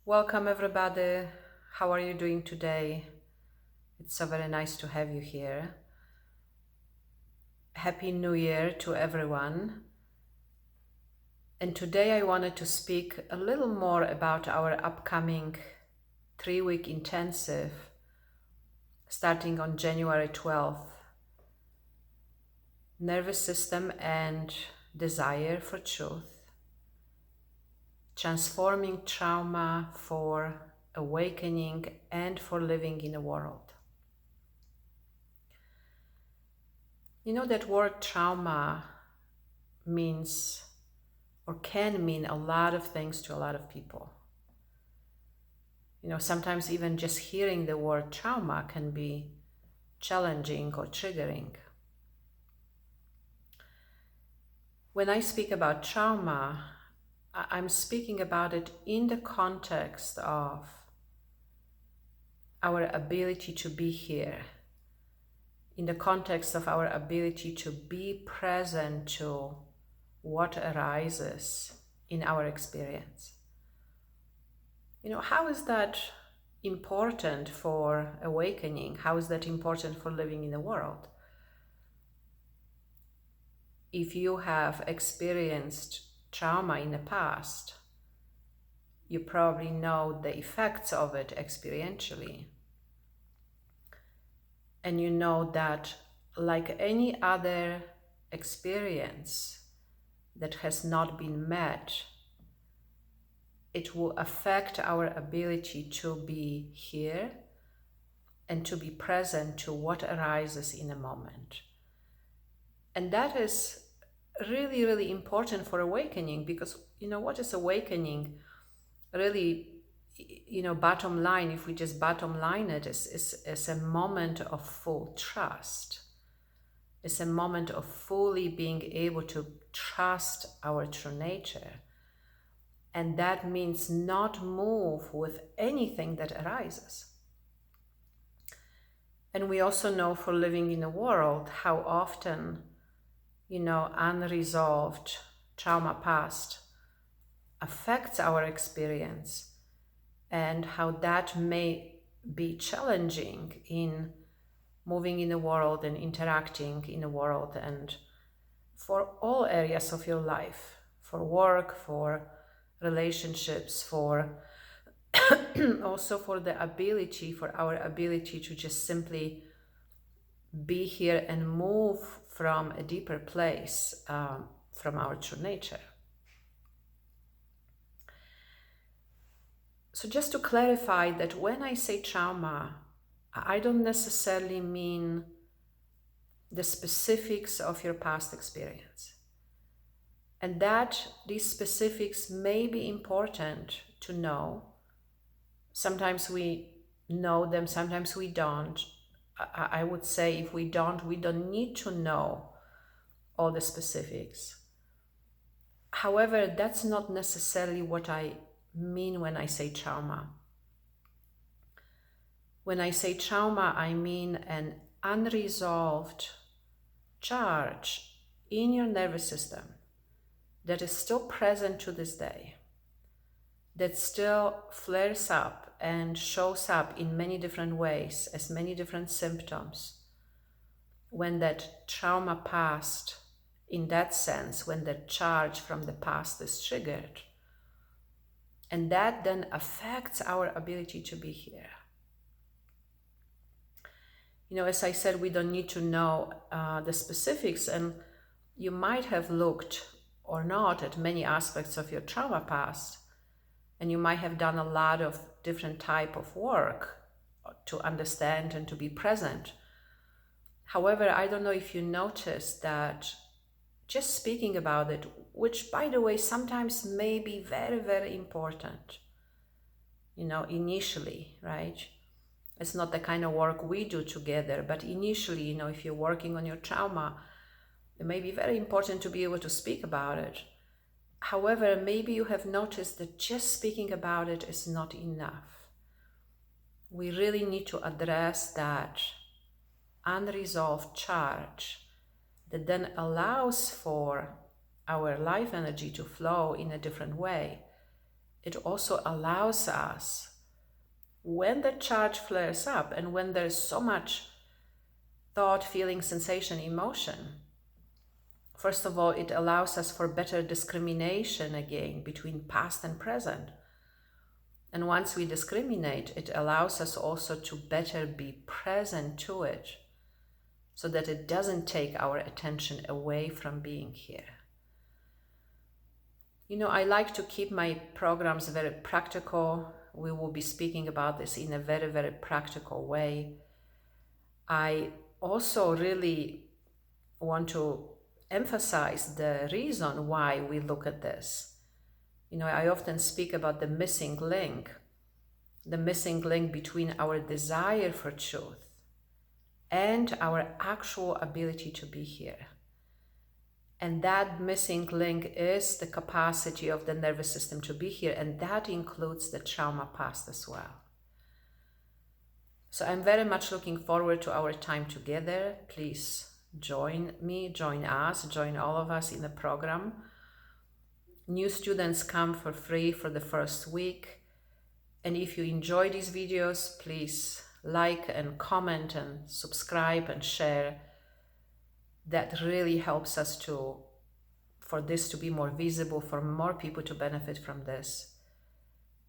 Welcome everybody. How are you doing today? It's so very nice to have you here. Happy New Year to everyone. And today I wanted to speak a little more about our upcoming 3-week intensive starting on January 12th. Nervous system and desire for truth. Transforming trauma for awakening and for living in a world. You know that word trauma means or can mean a lot of things to a lot of people. You know, sometimes even just hearing the word trauma can be challenging or triggering. When I speak about trauma, I'm speaking about it in the context of our ability to be here, in the context of our ability to be present to what arises in our experience. You know, how is that important for awakening? How is that important for living in the world? If you have experienced trauma in the past, you probably know the effects of it experientially. And you know that, like any other experience that has not been met, it will affect our ability to be here and to be present to what arises in a moment. And that is really, really important for awakening, because, you know, what is awakening? Really, you know, bottom line, if we just bottom line it, is a moment of full trust. It's a moment of fully being able to trust our true nature. And that means not move with anything that arises. And we also know, for living in the world, how often, you know, unresolved trauma past affects our experience, and how that may be challenging in moving in the world and interacting in the world, and for all areas of your life, for work, for relationships, for also for our ability to just simply be here and move from a deeper place, from our true nature. So just to clarify that when I say trauma, I don't necessarily mean the specifics of your past experience. And that these specifics may be important to know. Sometimes we know them, sometimes we don't. I would say if we don't need to know all the specifics. However, that's not necessarily what I mean when I say trauma. When I say trauma, I mean an unresolved charge in your nervous system that is still present to this day, that still flares up and shows up in many different ways, as many different symptoms, when that trauma past, in that sense, when that charge from the past is triggered. And that then affects our ability to be here. You know, as I said, we don't need to know the specifics, and you might have looked or not at many aspects of your trauma past, and you might have done a lot of different type of work to understand and to be present. However, I don't know if you noticed that just speaking about it, which, by the way, sometimes may be very, very important, you know, initially, right? It's not the kind of work we do together, but initially, you know, if you're working on your trauma, it may be very important to be able to speak about it. However, maybe you have noticed that just speaking about it is not enough. We really need to address that unresolved charge that then allows for our life energy to flow in a different way, it also allows us, when the charge flares up and when there's so much thought, feeling, sensation, emotion, first of all, it allows us for better discrimination again between past and present. And once we discriminate, it allows us also to better be present to it, so that it doesn't take our attention away from being here. You know, I like to keep my programs very practical. We will be speaking about this in a very, very practical way. I also really want to emphasize the reason why we look at this. You know, I often speak about the missing link between our desire for truth and our actual ability to be here. And that missing link is the capacity of the nervous system to be here, and that includes the trauma past as well. So I'm very much looking forward to our time together. Please join me, join us, join all of us in the program. New students come for free for the first week. And if you enjoy these videos, please like and comment and subscribe and share. That really helps us for this to be more visible, for more people to benefit from this.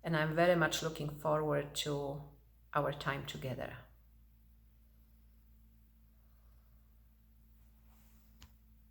And I'm very much looking forward to our time together.